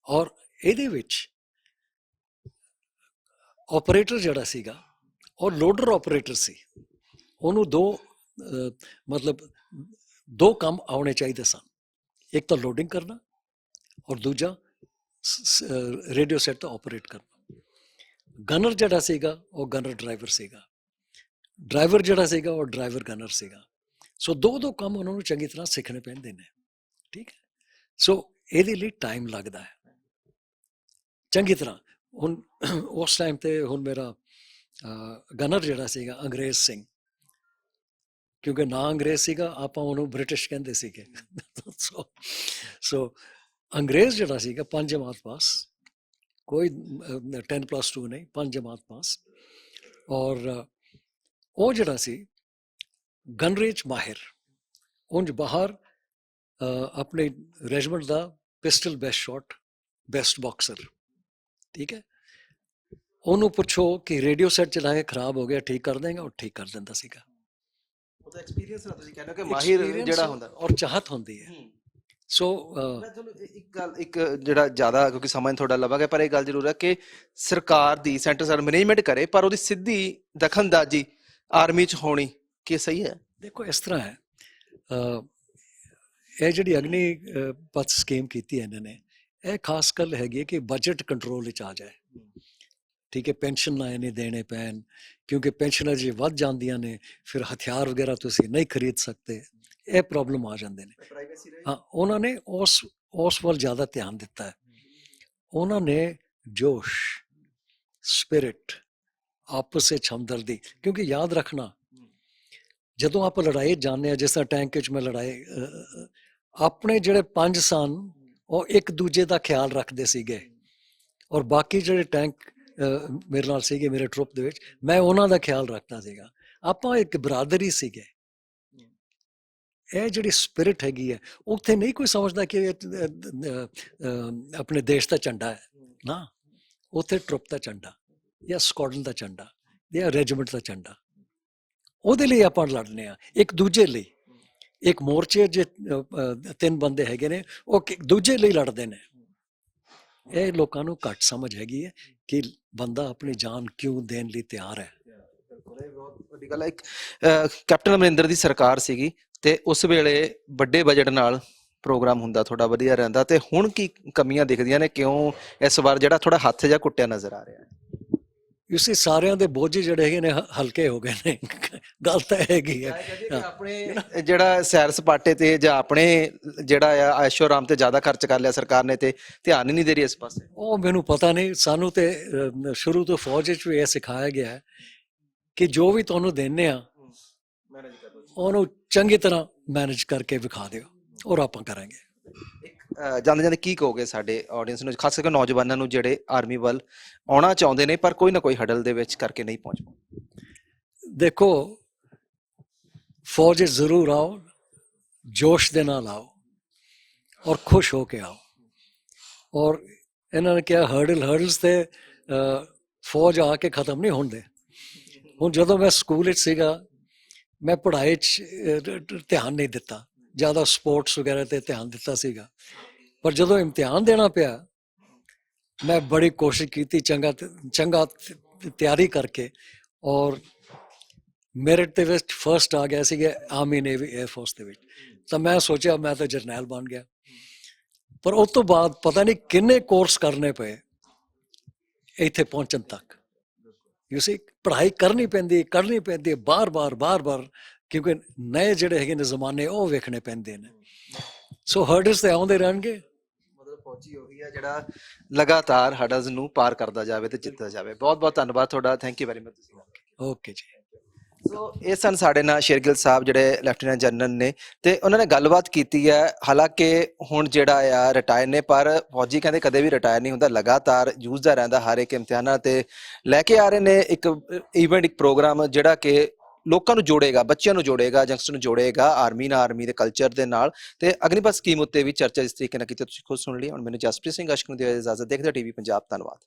ਔਰ ਇਹਦੇ ਵਿੱਚ ਆਪਰੇਟਰ ਜਿਹੜਾ ਸੀਗਾ ਉਹ ਲੋਡਰ ਆਪਰੇਟਰ ਸੀ। ਉਹਨੂੰ ਮਤਲਬ 2 ਕੰਮ ਆਉਣੇ ਚਾਹੀਦੇ ਸਨ। ਇੱਕ ਤਾਂ ਲੋਡਿੰਗ ਕਰਨਾ ਔਰ ਦੂਜਾ ਰੇਡੀਓ ਸੈੱਟ ਤਾਂ ਆਪਰੇਟ ਕਰਨਾ। ਗਨਰ ਜਿਹੜਾ ਸੀਗਾ ਉਹ ਗਨਰ ਡਰਾਈਵਰ ਸੀਗਾ, ਡਰਾਈਵਰ ਜਿਹੜਾ ਸੀਗਾ ਉਹ ਡਰਾਈਵਰ ਗਨਰ ਸੀਗਾ। ਸੋ 2 ਕੰਮ ਉਹਨਾਂ ਨੂੰ ਚੰਗੀ ਤਰ੍ਹਾਂ ਸਿੱਖਣੇ ਪੈਂਦੇ ਨੇ, ਠੀਕ ਹੈ। ਸੋ ਇਹਦੇ ਲਈ ਟਾਈਮ ਲੱਗਦਾ ਹੈ ਚੰਗੀ ਤਰ੍ਹਾਂ। ਹੁਣ ਉਸ ਟਾਈਮ ਤੇ ਹੁਣ ਮੇਰਾ ਗਨਰ ਜਿਹੜਾ ਸੀਗਾ ਅੰਗਰੇਜ਼ ਸਿੰਘ, ਕਿਉਂਕਿ ਨਾ ਅੰਗਰੇਜ਼ ਸੀਗਾ ਆਪਾਂ ਉਹਨੂੰ ਬ੍ਰਿਟਿਸ਼ ਕਹਿੰਦੇ ਸੀਗੇ। ਸੋ ਅੰਗਰੇਜ਼ ਜਿਹੜਾ ਸੀਗਾ 5 ਜਮਾਤ ਪਾਸ, ਕੋਈ 10+2 ਨਹੀਂ, 5 ਜਮਾਤ ਪਾਸ। ਔਰ ਉਹ ਜਿਹੜਾ ਸੀ ਗਨਰੀ 'ਚ ਮਾਹਿਰ, ਉਂਝ ਬਾਹਰ ਆਪਣੇ ਰੈਜੀਮੈਂਟ ਦਾ pistol best shot, best boxer, ਠੀਕ ਹੈ। ਉਹਨੂੰ ਪੁੱਛੋ ਕਿ ਰੇਡੀਓ ਸੈੱਟ ਚਲਾ ਕੇ ਖਰਾਬ ਹੋ ਗਿਆ, ਠੀਕ ਕਰ ਦੇਗਾ, ਉਹ ਠੀਕ ਕਰ ਦਿੰਦਾ ਸੀਗਾ। ਉਹਦਾ ਐਕਸਪੀਰੀਅੰਸ ਨਾ, ਤੁਸੀਂ ਕਹਿੰਦੇ ਹੋ ਕਿ ਮਾਹਿਰ ਜਿਹੜਾ ਹੁੰਦਾ ਔਰ ਚਾਹਤ ਹੁੰਦੀ ਹੈ। ਸੋ ਮੈਂ ਤੁਹਾਨੂੰ ਇੱਕ ਜਿਹੜਾ ਜ਼ਿਆਦਾ, ਕਿਉਂਕਿ ਸਮਾਂ ਥੋੜਾ ਲਵਾਂਗੇ, ਪਰ ਇਹ ਗੱਲ ਜ਼ਰੂਰ ਹੈ ਕਿ ਸਰਕਾਰ ਦੀ ਸੈਂਟਰ ਸਰਕਾਰ ਮੈਨੇਜਮੈਂਟ ਕਰੇ, ਪਰ ਉਹਦੀ ਸਿੱਧੀ ਦਖਲਅੰਦਾਜ਼ੀ ਆਰਮੀ 'ਚ ਹੋਣੀ ਕੀ ਸਹੀ ਹੈ? ਦੇਖੋ ਇਸ ਤਰ੍ਹਾਂ ਹੈ, ਇਹ ਜਿਹੜੀ ਅਗਨੀ ਪਥ ਸਕੀਮ ਕੀਤੀ ਹੈ ਇਹਨਾਂ ਨੇ, ਇਹ ਖਾਸ ਗੱਲ ਹੈਗੀ ਕਿ ਬਜਟ ਕੰਟਰੋਲ ਵਿੱਚ ਆ ਜਾਏ, ਠੀਕ ਹੈ। ਪੈਨਸ਼ਨ ਨਾ ਇਹਨੇ ਦੇਣੇ ਪੈਣ, ਕਿਉਂਕਿ ਪੈਨਸ਼ਨਾਂ ਜੇ ਵੱਧ ਜਾਂਦੀਆਂ ਨੇ ਫਿਰ ਹਥਿਆਰ ਵਗੈਰਾ ਤੁਸੀਂ ਨਹੀਂ ਖਰੀਦ ਸਕਦੇ, ਇਹ ਪ੍ਰੋਬਲਮ ਆ ਜਾਂਦੇ ਨੇ। ਹਾਂ, ਉਹਨਾਂ ਨੇ ਉਸ ਵੱਲ ਜ਼ਿਆਦਾ ਧਿਆਨ ਦਿੱਤਾ ਹੈ। ਉਹਨਾਂ ਨੇ ਜੋਸ਼, ਸਪਿਰਿਟ, ਆਪਸ ਵਿੱਚ ਹਮਦਰਦੀ, ਕਿਉਂਕਿ ਯਾਦ ਰੱਖਣਾ ਜਦੋਂ ਆਪਾਂ ਲੜਾਈ ਜਾਂਦੇ ਹਾਂ, ਜਿਸ ਤਰ੍ਹਾਂ ਟੈਂਕ ਵਿੱਚ ਮੈਂ ਲੜਾਈ, ਆਪਣੇ ਜਿਹੜੇ 5 ਸਨ ਉਹ ਇੱਕ ਦੂਜੇ ਦਾ ਖਿਆਲ ਰੱਖਦੇ ਸੀਗੇ, ਔਰ ਬਾਕੀ ਜਿਹੜੇ ਟੈਂਕ ਮੇਰੇ ਨਾਲ ਸੀਗੇ ਮੇਰੇ ਟਰੁੱਪ ਦੇ ਵਿੱਚ, ਮੈਂ ਉਹਨਾਂ ਦਾ ਖਿਆਲ ਰੱਖਦਾ ਸੀਗਾ। ਆਪਾਂ ਇੱਕ ਬਰਾਦਰੀ ਸੀਗੇ। ਇਹ ਜਿਹੜੀ ਸਪਿਰਿਟ ਹੈਗੀ ਹੈ, ਉੱਥੇ ਨਹੀਂ ਕੋਈ ਸਮਝਦਾ ਕਿ ਆਪਣੇ ਦੇਸ਼ ਦਾ ਝੰਡਾ ਹੈ ਨਾ, ਉੱਥੇ ਟਰੁੱਪ ਦਾ ਝੰਡਾ ਜਾਂ ਸਕਾਡਨ ਦਾ ਝੰਡਾ ਜਾਂ ਰੈਜੀਮੈਂਟ ਦਾ ਝੰਡਾ, ਉਹਦੇ ਲਈ ਆਪਾਂ ਲੜਨੇ ਆ ਇੱਕ ਦੂਜੇ ਲਈ। ਇੱਕ ਮੋਰਚੇ ਜੇ 3 ਬੰਦੇ ਹੈਗੇ ਨੇ, ਉਹ ਦੂਜੇ ਲਈ ਲੜਦੇ ਨੇ। ਇਹ ਲੋਕਾਂ ਨੂੰ ਘੱਟ ਸਮਝ ਹੈਗੀ ਹੈ ਕਿ ਬੰਦਾ ਆਪਣੀ ਜਾਨ ਕਿਉਂ ਦੇਣ ਲਈ ਤਿਆਰ ਹੈ। ਬਹੁਤ ਵੱਡੀ ਗੱਲ ਹੈ। ਇੱਕ ਕੈਪਟਨ ਅਮਰਿੰਦਰ ਦੀ ਸਰਕਾਰ ਸੀਗੀ ਤੇ ਉਸ ਵੇਲੇ ਵੱਡੇ ਬਜਟ ਨਾਲ ਪ੍ਰੋਗਰਾਮ ਹੁੰਦਾ, ਥੋੜਾ ਵਧੀਆ ਰਹਿੰਦਾ, ਤੇ ਹੁਣ ਕੀ ਕਮੀਆਂ ਦਿਖਦੀਆਂ ਨੇ? ਕਿਉਂ ਇਸ ਵਾਰ ਜਿਹੜਾ ਥੋੜਾ ਹੱਥ ਜਿਹਾ ਕੁੱਟਿਆ ਨਜ਼ਰ ਆ ਰਿਹਾ ਹੈ? ਇਸੇ ਸਾਰਿਆਂ ਦੇ ਬੋਝ ਜਿਹੜੇ ਹੈਗੇ ਨੇ ਹਲਕੇ ਹੋ ਗਏ ਨੇ, ਗੱਲ ਤਾਂ ਹੈਗੀ ਹੈ। ਆਪਣੇ ਜਿਹੜਾ ਸੈਰ ਸਪਾਟੇ ਤੇ ਜਾਂ ਆਪਣੇ ਜਿਹੜਾ ਆ ਐਸ਼ੋ ਆਰਾਮ ਤੇ ਜ਼ਿਆਦਾ ਖਰਚ ਕਰ ਲਿਆ ਸਰਕਾਰ ਨੇ, ਤੇ ਧਿਆਨ ਹੀ ਨਹੀਂ ਦੇ ਰਹੀ ਇਸ ਪਾਸੇ। ਉਹ ਮੈਨੂੰ ਪਤਾ ਨਹੀਂ, ਸਾਨੂੰ ਤੇ ਸ਼ੁਰੂ ਤੋਂ ਫੌਜ ਵਿੱਚ ਵੀ ਇਹ ਸਿਖਾਇਆ ਗਿਆ ਹੈ ਕਿ ਜੋ ਵੀ ਤੁਹਾਨੂੰ ਦਿੰਦੇ ਆ ਉਹਨੂੰ ਚੰਗੀ ਤਰ੍ਹਾਂ ਮੈਨੇਜ ਕਰਕੇ ਵਿਖਾ ਦਿਓ, ਔਰ ਆਪਾਂ ਕਰਾਂਗੇ। ਜਾਂਦੇ ਜਾਂਦੇ ਕੀ ਕਹੋਗੇ ਸਾਡੇ ਆਡੀਅנס ਨੂੰ, ਖਾਸ ਕਰਕੇ ਨੌਜਵਾਨਾਂ ਨੂੰ ਜਿਹੜੇ ਆਰਮੀ ਵੱਲ ਆਉਣਾ ਚਾਹੁੰਦੇ ਨੇ ਪਰ ਕੋਈ ਨਾ ਕੋਈ ਹਡਲ ਦੇ ਵਿੱਚ ਕਰਕੇ ਨਹੀਂ ਪਹੁੰਚ ਪਾਉਂਦੇ? ਦੇਖੋ, ਫੌਜ ਜ਼ਰੂਰ ਆਓ, ਜੋਸ਼ ਦੇ ਨਾਲ ਆਓ ਔਰ ਖੁਸ਼ ਹੋ ਕੇ ਆਓ। ਔਰ ਇਹਨਾਂ ਨੇ ਕਿਹਾ ਹਰਡਲਸ ਤੇ ਫੌਜ ਆ ਕੇ ਖਤਮ ਨਹੀਂ ਹੁੰਦੇ। ਹੁਣ ਜਦੋਂ ਮੈਂ ਸਕੂਲ ਵਿੱਚ ਸੀਗਾ, ਮੈਂ ਪੜ੍ਹਾਈ 'ਚ ਧਿਆਨ ਨਹੀਂ ਦਿੱਤਾ, ਜ਼ਿਆਦਾ ਸਪੋਰਟਸ ਵਗੈਰਾ ਤੇ ਧਿਆਨ ਦਿੱਤਾ ਸੀਗਾ। ਪਰ ਜਦੋਂ ਇਮਤਿਹਾਨ ਦੇਣਾ ਪਿਆ, ਮੈਂ ਬੜੀ ਕੋਸ਼ਿਸ਼ ਕੀਤੀ ਚੰਗਾ ਤਿਆਰੀ ਕਰਕੇ, ਔਰ ਮੈਰਿਟ ਦੇ ਵਿੱਚ ਫਸਟ ਆ ਗਿਆ ਸੀਗਾ ਆਰਮੀ ਨੇਵੀ 에ਅਰ ਫੋਰਸ ਦੇ ਵਿੱਚ। ਤਾਂ ਮੈਂ ਸੋਚਿਆ ਮੈਂ ਤਾਂ ਜਰਨੈਲ ਬਣ ਗਿਆ। ਪਰ ਉਸ ਤੋਂ ਬਾਅਦ ਪਤਾ ਨਹੀਂ ਕਿੰਨੇ ਕੋਰਸ ਕਰਨੇ ਪਏ ਇੱਥੇ ਪਹੁੰਚਣ ਤੱਕ। ਯੂ ਸੀ, ਪੜ੍ਹਾਈ ਕਰਨੀ ਪੈਂਦੀ ਬਾਰ-ਬਾਰ, ਕਿਉਂਕਿ ਨਏ ਜਿਹੜੇ ਹੈਗੇ ਨੇ ਜ਼ਮਾਨੇ ਉਹ ਵੇਖਣੇ ਪੈਂਦੇ ਨੇ। ਸੋ ਹਰਡਲਸ ਤੇ ਆਉਂਦੇ ਰਹਿਣਗੇ। ਮਤਲਬ ਫੌਜੀ ਉਹੀ ਹੈ ਜਿਹੜਾ ਲਗਾਤਾਰ ਹਰਡਲਸ ਨੂੰ ਪਾਰ ਕਰਦਾ ਜਾਵੇ ਤੇ ਜਿੱਤਦਾ ਜਾਵੇ। ਬਹੁਤ ਬਹੁਤ ਧੰਨਵਾਦ ਤੁਹਾਡਾ, thank you very much. Okay ਜੀ। ਸੋ ਇਹ ਸਨ ਸਾਡੇ ਨਾਲ ਸ਼ੇਰਗਿੱਲ ਸਾਹਿਬ ਜਿਹੜੇ ਲੈਫਟੀਨੈਂਟ ਜਨਰਲ ਨੇ ਤੇ ਉਹਨਾਂ ਨੇ ਗੱਲਬਾਤ ਕੀਤੀ ਹੈ। ਹਾਲਾਂਕਿ ਹੁਣ ਜਿਹੜਾ ਆ ਰਿਟਾਇਰ ਨੇ, ਪਰ ਫੌਜੀ ਕਹਿੰਦੇ ਕਦੇ ਵੀ ਰਿਟਾਇਰ ਨਹੀਂ ਹੁੰਦਾ, ਲਗਾਤਾਰ ਜੂਝਦਾ ਰਹਿੰਦਾ ਹਰ ਇੱਕ ਇਮਤਿਹਾਨਾਂ ਤੇ ਲੈ ਕੇ ਆ ਰਹੇ ਨੇ ਇੱਕ ਈਵੈਂਟ, ਇੱਕ ਪ੍ਰੋਗਰਾਮ ਜਿਹੜਾ ਕਿ ਲੋਕਾਂ ਨੂੰ ਜੋੜੇਗਾ, ਬੱਚਿਆਂ ਨੂੰ ਜੋੜੇਗਾ, ਯੰਗਸਟਰ ਨੂੰ ਜੋੜੇਗਾ ਆਰਮੀ ਨਾਲ, ਆਰਮੀ ਦੇ ਕਲਚਰ ਦੇ ਨਾਲ। ਤੇ ਅਗਨੀਪਥ ਸਕੀਮ ਉੱਤੇ ਵੀ ਚਰਚਾ ਇਸ ਤਰੀਕੇ ਨਾਲ ਕੀਤੀ ਤੁਸੀਂ ਖੁਦ ਸੁਣ ਲਈ। ਹੁਣ ਮੈਨੂੰ ਜਸਪ੍ਰੀਤ ਸਿੰਘ ਅਸ਼ਕ ਨੂੰ ਦਿਓ ਇਜਾਜ਼ਤ। ਦੇਖਦੇ ਟੀਵੀ ਪੰਜਾਬ। ਧੰਨਵਾਦ।